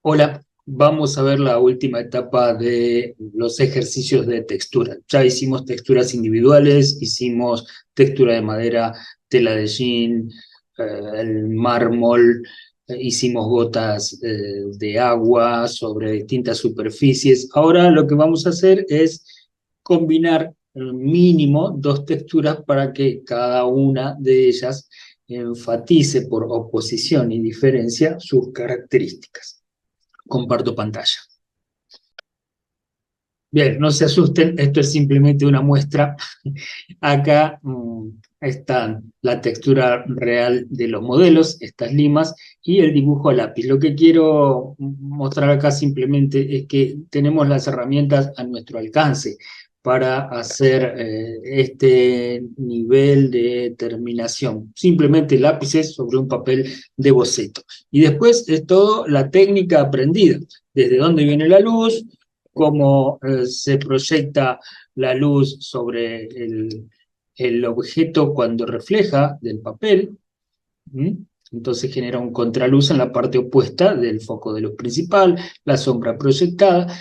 Hola, vamos a ver la última etapa de los ejercicios de textura. Ya hicimos texturas individuales, hicimos textura de madera, tela de jean, el mármol, hicimos gotas de agua sobre distintas superficies. Ahora lo que vamos a hacer es combinar mínimo dos texturas para que cada una de ellas enfatice por oposición y diferencia sus características. Comparto pantalla. Bien, no se asusten, esto es simplemente una muestra. Acá está la textura real de los modelos, estas limas, y el dibujo a lápiz. Lo que quiero mostrar acá simplemente es que tenemos las herramientas a nuestro alcance para hacer este nivel de terminación. Simplemente lápices sobre un papel de boceto. Y después es todo la técnica aprendida. Desde dónde viene la luz, cómo se proyecta la luz sobre el objeto cuando refleja del papel. ¿Mm? Entonces genera un contraluz en la parte opuesta del foco de luz principal, la sombra proyectada,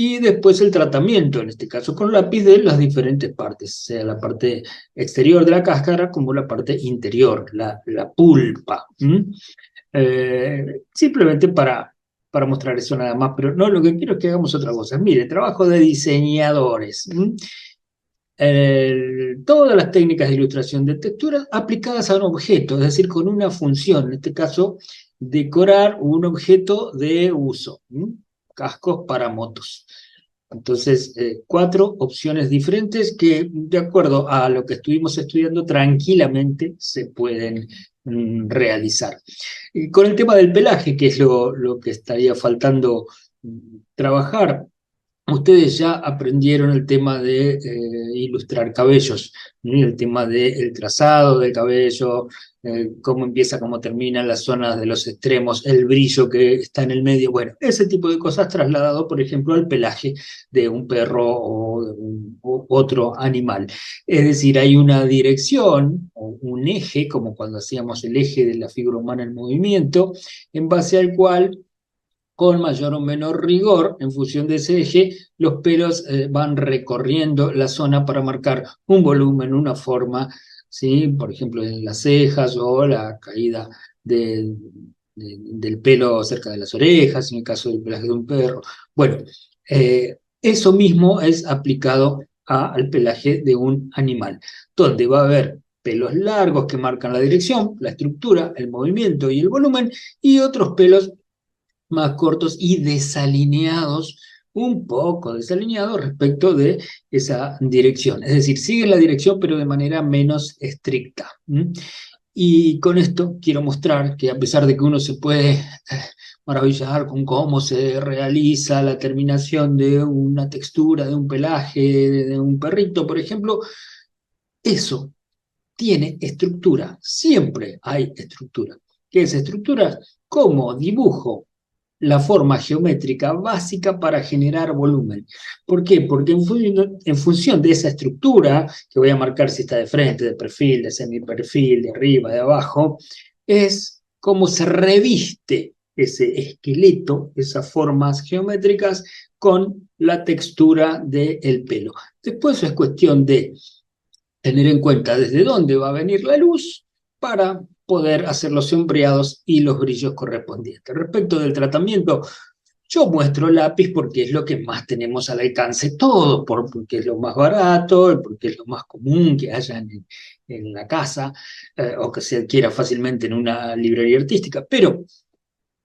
y después el tratamiento, en este caso con lápiz, de las diferentes partes, sea la parte exterior de la cáscara como la parte interior, la pulpa. Simplemente para mostrar eso nada más, pero no, lo que quiero es que hagamos otra cosa. Mire, trabajo de diseñadores. Todas las técnicas de ilustración de texturas aplicadas a un objeto, es decir, con una función, en este caso, decorar un objeto de uso, cascos para motos. Entonces, cuatro opciones diferentes que, de acuerdo a lo que estuvimos estudiando, tranquilamente se pueden realizar. Y con el tema del pelaje, que es lo que estaría faltando trabajar, ustedes ya aprendieron el tema de ilustrar cabellos, ¿no? El tema del trazado del cabello, cómo empieza, cómo termina, las zonas de los extremos, el brillo que está en el medio. Bueno, ese tipo de cosas trasladado, por ejemplo, al pelaje de un perro o de otro animal. Es decir, hay una dirección o un eje, como cuando hacíamos el eje de la figura humana en movimiento, en base al cual con mayor o menor rigor, en función de ese eje, los pelos van recorriendo la zona para marcar un volumen, una forma, ¿sí? Por ejemplo, en las cejas o la caída del pelo cerca de las orejas, en el caso del pelaje de un perro. Bueno, eso mismo es aplicado al pelaje de un animal, donde va a haber pelos largos que marcan la dirección, la estructura, el movimiento y el volumen, y otros pelos más cortos y desalineados, un poco desalineados respecto de esa dirección. Es decir, siguen la dirección pero de manera menos estricta. Y con esto quiero mostrar que a pesar de que uno se puede maravillar con cómo se realiza la terminación de una textura, de un pelaje, de un perrito, por ejemplo, eso tiene estructura, siempre hay estructura. ¿Qué es estructura? Como dibujo la forma geométrica básica para generar volumen. ¿Por qué? Porque en función de esa estructura, que voy a marcar si está de frente, de perfil, de semiperfil, de arriba, de abajo, es cómo se reviste ese esqueleto, esas formas geométricas, con la textura del pelo. Después es cuestión de tener en cuenta desde dónde va a venir la luz para poder hacer los sombreados y los brillos correspondientes. Respecto del tratamiento, yo muestro lápiz porque es lo que más tenemos al alcance todo, porque es lo más barato, porque es lo más común que haya en la casa, o que se adquiera fácilmente en una librería artística, pero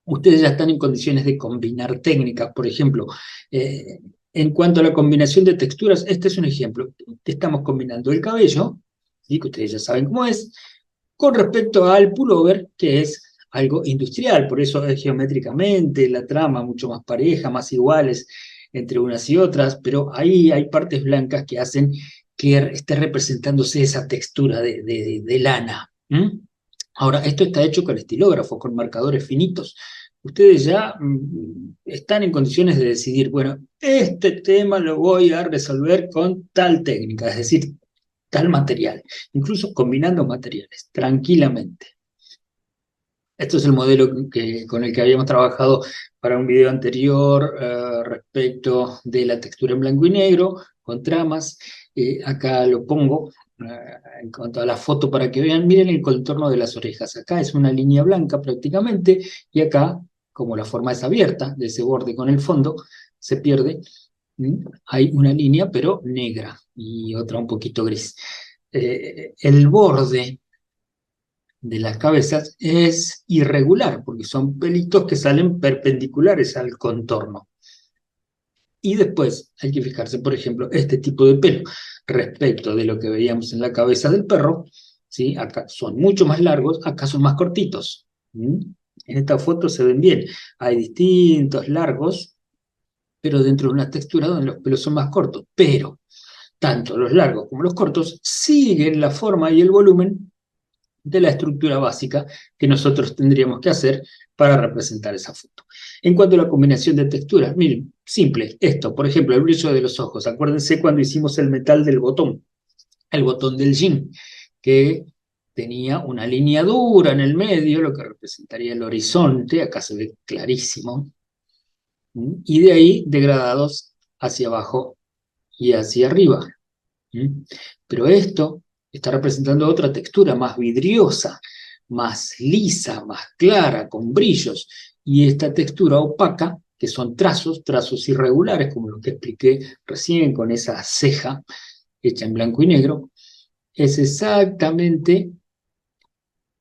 ustedes ya están en condiciones de combinar técnicas. Por ejemplo, eh, en cuanto a la combinación de texturas, este es un ejemplo. Estamos combinando el cabello, ¿sí? Que ustedes ya saben cómo es, con respecto al pullover, que es algo industrial, por eso es geométricamente la trama mucho más pareja, más iguales entre unas y otras, pero ahí hay partes blancas que hacen que esté representándose esa textura de lana. Ahora, esto está hecho con estilógrafos, con marcadores finitos. Ustedes ya están en condiciones de decidir, bueno, este tema lo voy a resolver con tal técnica, es decir, tal material, incluso combinando materiales, tranquilamente. Esto es el modelo con el que habíamos trabajado para un video anterior respecto de la textura en blanco y negro, con tramas. Acá lo pongo en cuanto a la foto para que vean. Miren el contorno de las orejas. Acá es una línea blanca prácticamente, y acá, como la forma es abierta de ese borde con el fondo, se pierde. Hay una línea, pero negra, y otra un poquito gris. El borde de las cabezas es irregular, porque son pelitos que salen perpendiculares al contorno. Y después hay que fijarse, por ejemplo, este tipo de pelo respecto de lo que veíamos en la cabeza del perro, ¿sí? Acá son mucho más largos, acá son más cortitos. ¿Mm? En esta foto se ven bien, hay distintos largos, pero dentro de una textura donde los pelos son más cortos, pero tanto los largos como los cortos siguen la forma y el volumen de la estructura básica que nosotros tendríamos que hacer para representar esa foto. En cuanto a la combinación de texturas, miren, simple, esto, por ejemplo, el brillo de los ojos. Acuérdense cuando hicimos el metal del botón, el botón del jean, que tenía una línea dura en el medio, lo que representaría el horizonte, acá se ve clarísimo, y de ahí degradados hacia abajo y hacia arriba. Pero esto está representando otra textura más vidriosa, más lisa, más clara, con brillos. Y esta textura opaca, que son trazos irregulares, como lo que expliqué recién con esa ceja hecha en blanco y negro, es exactamente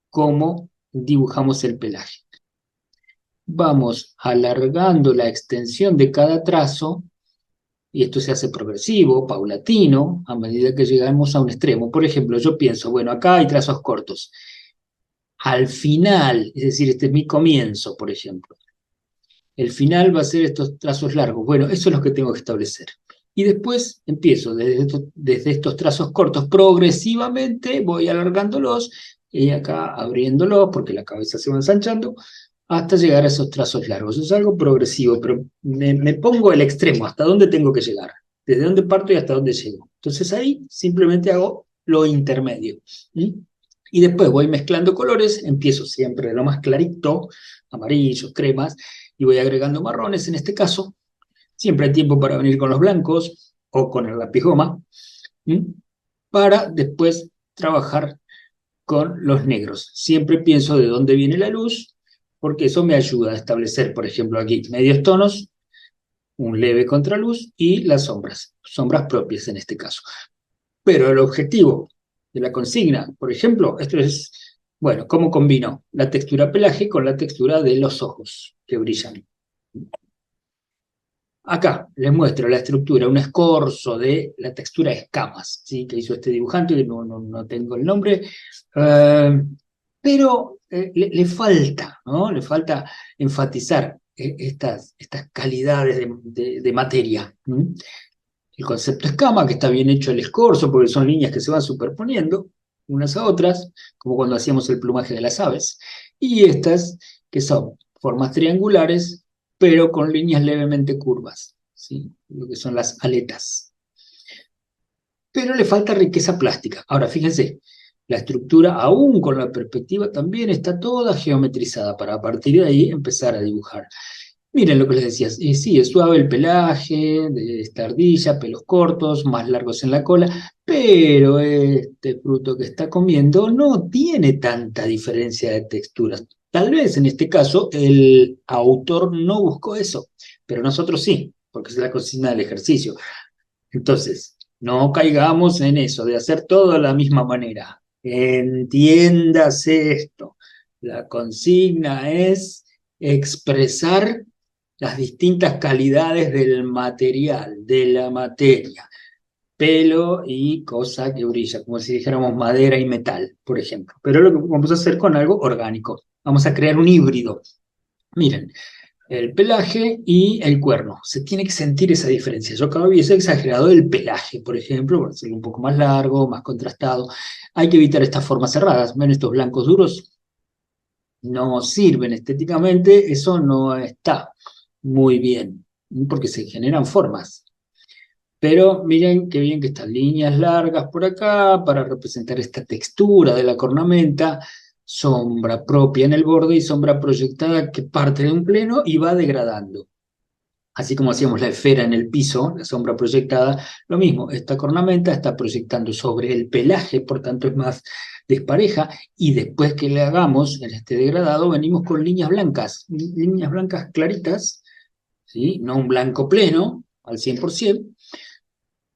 como dibujamos el pelaje. Vamos alargando la extensión de cada trazo, y esto se hace progresivo, paulatino, a medida que llegamos a un extremo. Por ejemplo, yo pienso, bueno, acá hay trazos cortos. Al final, es decir, este es mi comienzo, por ejemplo. El final va a ser estos trazos largos. Bueno, eso es lo que tengo que establecer. Y después empiezo desde estos trazos cortos, progresivamente voy alargándolos y acá abriéndolos porque la cabeza se va ensanchando hasta llegar a esos trazos largos. Es algo progresivo, pero me pongo el extremo, hasta dónde tengo que llegar, desde dónde parto y hasta dónde llego. Entonces ahí simplemente hago lo intermedio. ¿Sí? Y después voy mezclando colores, empiezo siempre de lo más clarito, amarillos, cremas, y voy agregando marrones en este caso. Siempre hay tiempo para venir con los blancos o con el lápiz goma, para después trabajar con los negros. Siempre pienso de dónde viene la luz, porque eso me ayuda a establecer, por ejemplo, aquí medios tonos, un leve contraluz y las sombras propias en este caso. Pero el objetivo de la consigna, por ejemplo, esto es, bueno, ¿cómo combino la textura pelaje con la textura de los ojos que brillan? Acá les muestro la estructura, un escorzo de la textura de escamas, ¿sí? Que hizo este dibujante, que no tengo el nombre, pero le falta, ¿no? Le falta enfatizar estas calidades de materia. El concepto escama, que está bien hecho el escorzo, porque son líneas que se van superponiendo unas a otras, como cuando hacíamos el plumaje de las aves, y estas que son formas triangulares, pero con líneas levemente curvas, ¿sí? Lo que son las aletas. Pero le falta riqueza plástica. Ahora, fíjense, la estructura, aún con la perspectiva, también está toda geometrizada para a partir de ahí empezar a dibujar. Miren lo que les decía, sí, es suave el pelaje de esta ardilla, pelos cortos, más largos en la cola, pero este fruto que está comiendo no tiene tanta diferencia de texturas. Tal vez en este caso el autor no buscó eso, pero nosotros sí, porque es la cocina del ejercicio. Entonces, no caigamos en eso de hacer todo de la misma manera. Entiéndase esto. La consigna es expresar las distintas calidades del material, de la materia, pelo y cosa que brilla, como si dijéramos madera y metal, por ejemplo. Pero lo que vamos a hacer con algo orgánico. Vamos a crear un híbrido. Miren, el pelaje y el cuerno. Se tiene que sentir esa diferencia. Yo acá hubiese exagerado el pelaje, por ejemplo, por hacerlo un poco más largo, más contrastado. Hay que evitar estas formas cerradas. ¿Ven estos blancos duros? No sirven estéticamente, eso no está muy bien, porque se generan formas. Pero miren qué bien que estas líneas largas por acá, para representar esta textura de la cornamenta, sombra propia en el borde y sombra proyectada que parte de un pleno y va degradando. Así como hacíamos la esfera en el piso, la sombra proyectada, lo mismo, esta cornamenta está proyectando sobre el pelaje, por tanto es más despareja, y después que le hagamos en este degradado, venimos con líneas blancas claritas, ¿sí? No un blanco pleno al 100%,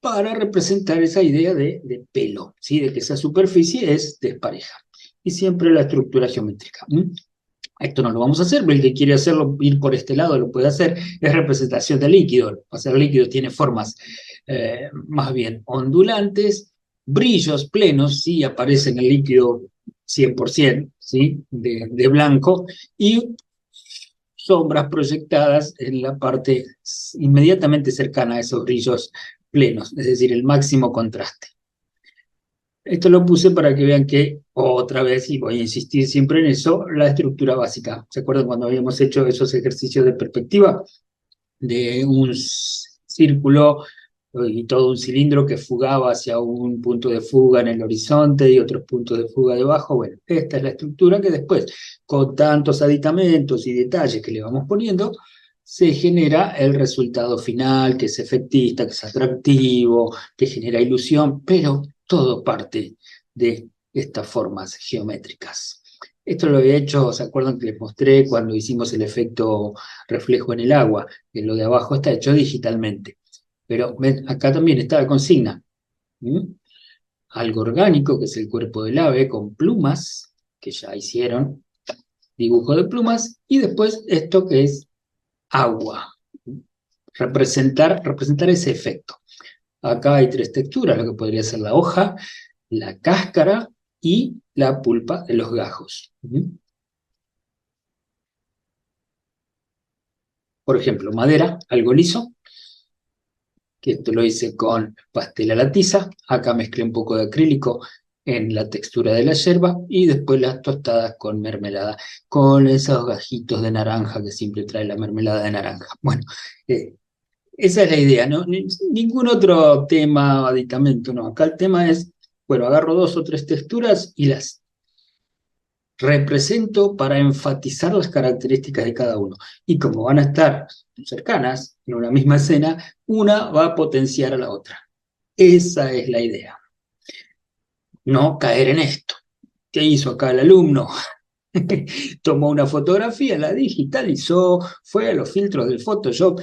para representar esa idea de pelo, ¿sí? De que esa superficie es despareja. Y siempre la estructura geométrica. Esto no lo vamos a hacer, pero el que quiere hacerlo, ir por este lado, lo puede hacer, es representación de líquido. O sea, el líquido tiene formas más bien ondulantes, brillos plenos, sí, aparece en el líquido 100%, ¿sí? De blanco, y sombras proyectadas en la parte inmediatamente cercana a esos brillos plenos, es decir, el máximo contraste. Esto lo puse para que vean que, otra vez, y voy a insistir siempre en eso, la estructura básica. ¿Se acuerdan cuando habíamos hecho esos ejercicios de perspectiva? De un círculo y todo un cilindro que fugaba hacia un punto de fuga en el horizonte y otros puntos de fuga debajo. Bueno, esta es la estructura que después, con tantos aditamentos y detalles que le vamos poniendo, se genera el resultado final, que es efectista, que es atractivo, que genera ilusión, pero todo parte de estas formas geométricas. Esto lo había hecho, ¿se acuerdan que les mostré cuando hicimos el efecto reflejo en el agua? Que lo de abajo está hecho digitalmente. Pero ven, acá también está la consigna. ¿Mm? Algo orgánico, que es el cuerpo del ave, con plumas, que ya hicieron, dibujo de plumas, y después esto que es agua. Representar ese efecto. Acá hay tres texturas, lo que podría ser la hoja, la cáscara y la pulpa de los gajos. Por ejemplo, madera, algo liso, que esto lo hice con pastel a la tiza, acá mezclé un poco de acrílico en la textura de la yerba y después las tostadas con mermelada, con esos gajitos de naranja que siempre trae la mermelada de naranja. Bueno, esa es la idea, ¿no? Ningún otro tema o aditamento, no. Acá el tema es, bueno, agarro dos o tres texturas y las represento para enfatizar las características de cada uno. Y como van a estar cercanas en una misma escena, una va a potenciar a la otra. Esa es la idea. No caer en esto. ¿Qué hizo acá el alumno? Tomó una fotografía, la digitalizó, fue a los filtros del Photoshop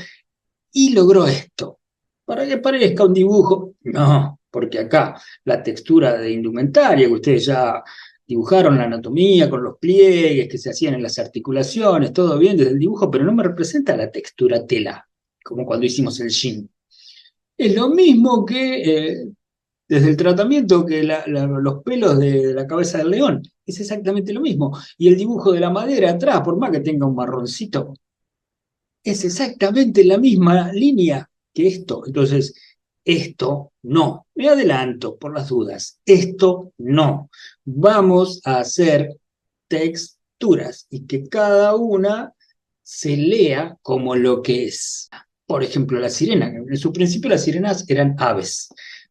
y logró esto. Para que parezca un dibujo, no, porque acá la textura de indumentaria que ustedes ya dibujaron, la anatomía con los pliegues que se hacían en las articulaciones, todo bien desde el dibujo, pero no me representa la textura tela, como cuando hicimos el jean. Es lo mismo que desde el tratamiento que los pelos de la cabeza del león, es exactamente lo mismo. Y el dibujo de la madera atrás, por más que tenga un marroncito, es exactamente la misma línea que esto. Entonces, esto no. Me adelanto por las dudas. Esto no. Vamos a hacer texturas y que cada una se lea como lo que es. Por ejemplo, la sirena. En su principio las sirenas eran aves,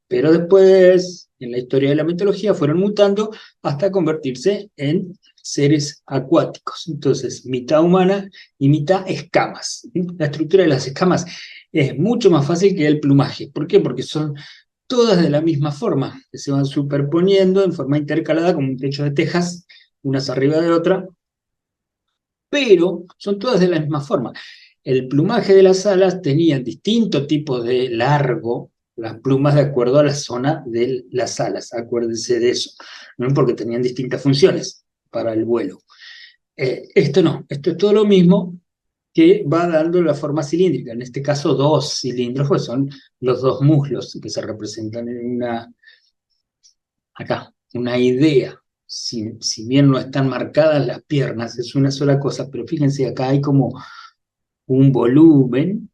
pero después, en la historia de la mitología, fueron mutando hasta convertirse en seres acuáticos. Entonces, mitad humana y mitad escamas. La estructura de las escamas es mucho más fácil que el plumaje. ¿Por qué? Porque son todas de la misma forma, que se van superponiendo en forma intercalada como un techo de tejas, unas arriba de otra, pero son todas de la misma forma. El plumaje de las alas tenían distintos tipos de largo, las plumas de acuerdo a la zona de las alas, acuérdense de eso, ¿no? Porque tenían distintas funciones para el vuelo. Esto no, esto es todo lo mismo que va dando la forma cilíndrica, en este caso dos cilindros, pues son los dos muslos que se representan en acá, una idea. Si bien no están marcadas las piernas, es una sola cosa, pero fíjense, acá hay como un volumen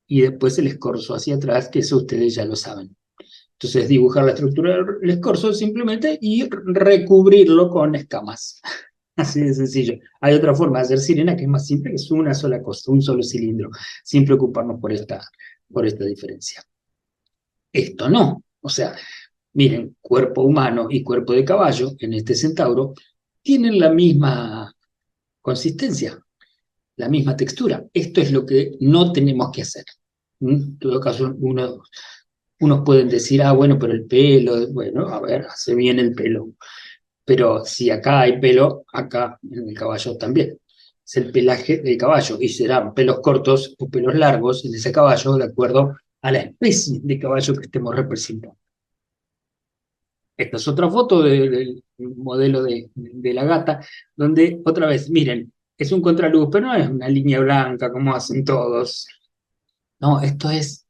y después el escorzo hacia atrás, que eso ustedes ya lo saben. Entonces, dibujar la estructura del escorzo simplemente y recubrirlo con escamas. Así de sencillo. Hay otra forma de hacer sirena que es más simple, que es una sola cosa, un solo cilindro, sin preocuparnos por esta diferencia. Esto no. O sea, Miren, cuerpo humano y cuerpo de caballo en este centauro tienen la misma consistencia, la misma textura. Esto es lo que no tenemos que hacer. En todo caso, unos pueden decir, ah, bueno, pero el pelo, bueno, a ver, hace bien el pelo. Pero si acá hay pelo, acá en el caballo también. Es el pelaje del caballo y serán pelos cortos o pelos largos en ese caballo de acuerdo a la especie de caballo que estemos representando. Esta es otra foto del modelo de la gata, donde otra vez, miren, es un contraluz, pero no es una línea blanca como hacen todos. No, esto es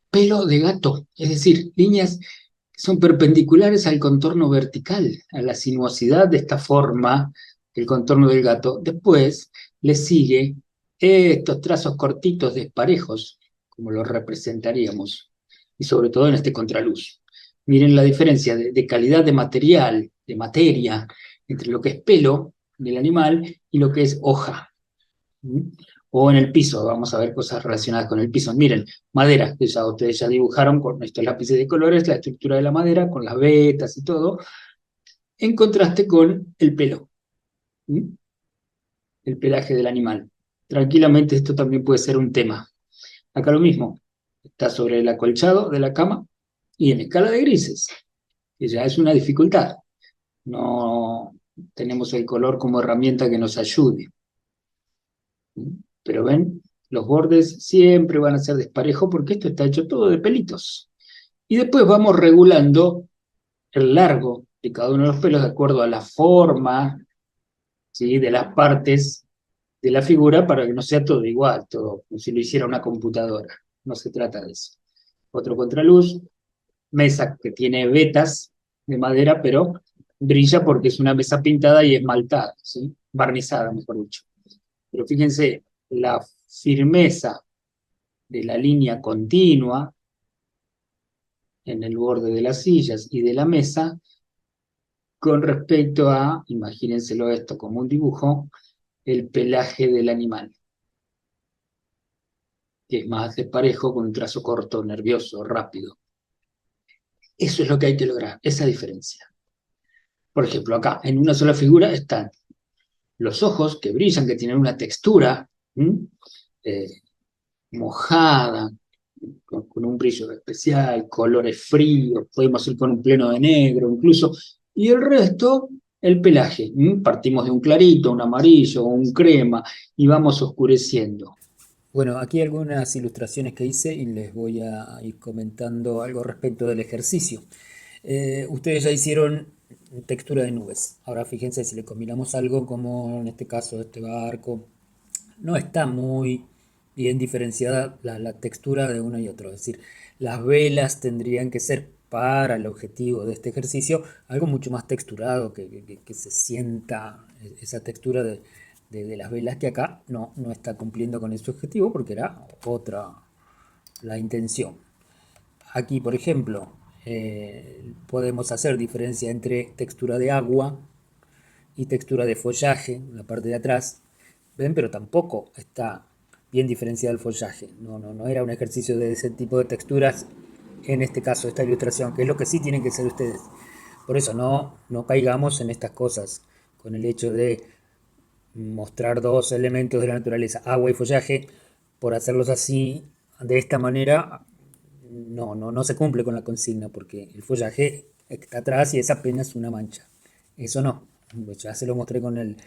pelo de gato, es decir, líneas que son perpendiculares al contorno vertical, a la sinuosidad de esta forma, el contorno del gato. Después le sigue estos trazos cortitos desparejos, como los representaríamos, y sobre todo en este contraluz. Miren la diferencia de calidad de material, de materia, entre lo que es pelo del animal y lo que es hoja. ¿Mm? O en el piso, vamos a ver cosas relacionadas con el piso. Miren, madera, que ya ustedes ya dibujaron con estos lápices de colores, la estructura de la madera, con las vetas y todo, en contraste con el pelo, ¿Mm? El pelaje del animal. Tranquilamente esto también puede ser un tema. Acá lo mismo, está sobre el acolchado de la cama y en escala de grises, que ya es una dificultad. No tenemos el color como herramienta que nos ayude. Pero ven, los bordes siempre van a ser desparejos porque esto está hecho todo de pelitos. Y después vamos regulando el largo de cada uno de los pelos de acuerdo a la forma, ¿sí?, de las partes de la figura para que no sea todo igual, todo como si lo hiciera una computadora. No se trata de eso. Otro contraluz, mesa que tiene vetas de madera, pero brilla porque es una mesa pintada y esmaltada, ¿sí?, barnizada, mejor dicho. Pero fíjense, la firmeza de la línea continua en el borde de las sillas y de la mesa con respecto a, imagínenselo esto como un dibujo, el pelaje del animal, que es más desparejo con un trazo corto, nervioso, rápido. Eso es lo que hay que lograr, esa diferencia. Por ejemplo, acá, en una sola figura están los ojos que brillan, que tienen una textura eh, mojada, con un brillo especial, colores fríos, podemos ir con un pleno de negro incluso, y el resto, el pelaje. Partimos de un clarito, un amarillo, un crema, y vamos oscureciendo. Bueno, aquí hay algunas ilustraciones que hice y les voy a ir comentando algo respecto del ejercicio. Ustedes ya hicieron textura de nubes. Ahora fíjense si le combinamos algo como en este caso este barco. No está muy bien diferenciada la textura de uno y otro. Es decir, las velas tendrían que ser para el objetivo de este ejercicio algo mucho más texturado, que se sienta esa textura de las velas que acá no está cumpliendo con ese objetivo porque era otra la intención. Aquí, por ejemplo, podemos hacer diferencia entre textura de agua y textura de follaje, en la parte de atrás. ¿Ven? Pero tampoco está bien diferenciado el follaje. No era un ejercicio de ese tipo de texturas, en este caso, esta ilustración, que es lo que sí tienen que ser ustedes. Por eso no caigamos en estas cosas, con el hecho de mostrar dos elementos de la naturaleza, agua y follaje, por hacerlos así, de esta manera, no se cumple con la consigna, porque el follaje está atrás y es apenas una mancha. Eso no. Ya se lo mostré con el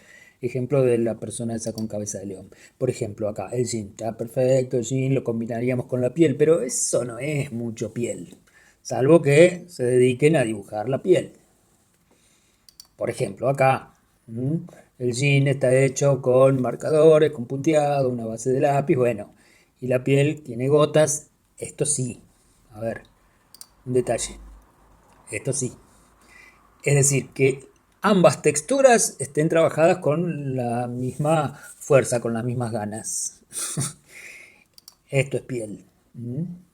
ejemplo de la persona esa con cabeza de león. Por ejemplo, acá, el jean está perfecto, el jean lo combinaríamos con la piel, pero eso no es mucho piel, salvo que se dediquen a dibujar la piel. Por ejemplo, acá, el jean está hecho con marcadores, con punteado, una base de lápiz, bueno, y la piel tiene gotas, esto sí. A ver, un detalle, esto sí. Es decir, que ambas texturas estén trabajadas con la misma fuerza, con las mismas ganas. Esto es piel.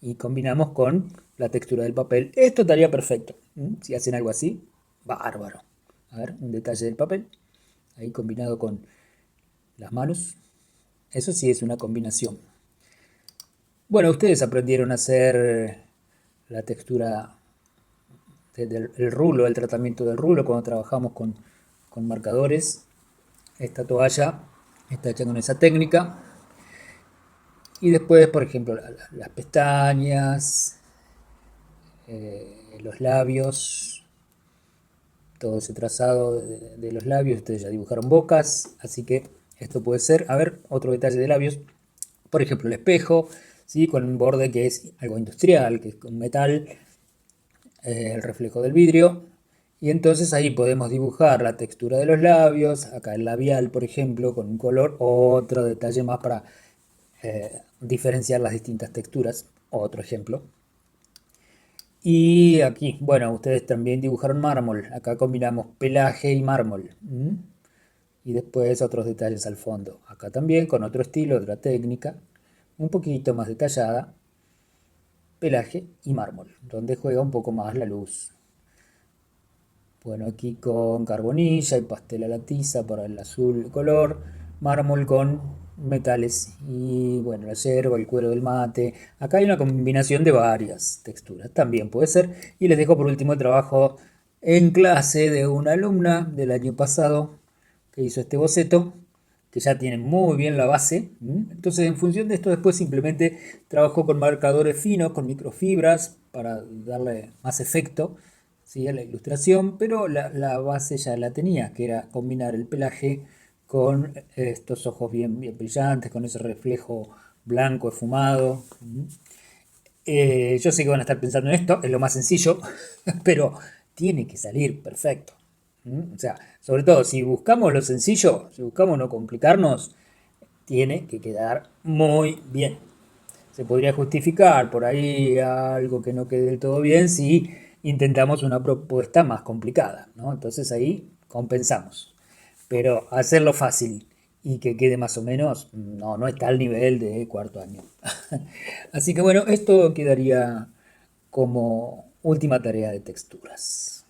Y combinamos con la textura del papel. Esto estaría perfecto. Si hacen algo así, bárbaro. A ver, un detalle del papel. Ahí combinado con las manos. Eso sí es una combinación. Bueno, ustedes aprendieron a hacer la textura el rulo, el tratamiento del rulo cuando trabajamos con marcadores. Esta toalla está hecha con esa técnica. Y después, por ejemplo, las pestañas, los labios, todo ese trazado de los labios. Ustedes ya dibujaron bocas, así que esto puede ser, a ver, otro detalle de labios. Por ejemplo, el espejo, ¿sí? Con un borde que es algo industrial, que es con metal, el reflejo del vidrio. Y entonces ahí podemos dibujar la textura de los labios, acá el labial, por ejemplo, con un color, otro detalle más para diferenciar las distintas texturas, otro ejemplo. Y aquí, bueno, ustedes también dibujaron mármol, acá combinamos pelaje y mármol. Y después otros detalles al fondo, acá también con otro estilo, otra técnica, un poquito más detallada, pelaje y mármol, donde juega un poco más la luz. Bueno, aquí con carbonilla y pastel a la tiza para el azul color, mármol con metales y bueno, la yerba, el cuero del mate. Acá hay una combinación de varias texturas, también puede ser. Y les dejo por último el trabajo en clase de una alumna del año pasado que hizo este boceto, que ya tiene muy bien la base. Entonces, en función de esto, después simplemente trabajo con marcadores finos, con microfibras, para darle más efecto, ¿sí? A la ilustración, pero la base ya la tenía, que era combinar el pelaje con estos ojos bien, bien brillantes, con ese reflejo blanco esfumado. Yo sé que van a estar pensando en esto, es lo más sencillo, pero tiene que salir perfecto. O sea, sobre todo si buscamos lo sencillo, si buscamos no complicarnos, tiene que quedar muy bien. Se podría justificar por ahí algo que no quede del todo bien si intentamos una propuesta más complicada, ¿no? Entonces ahí compensamos. Pero hacerlo fácil y que quede más o menos, no, no está al nivel de cuarto año. Así que bueno, esto quedaría como última tarea de texturas.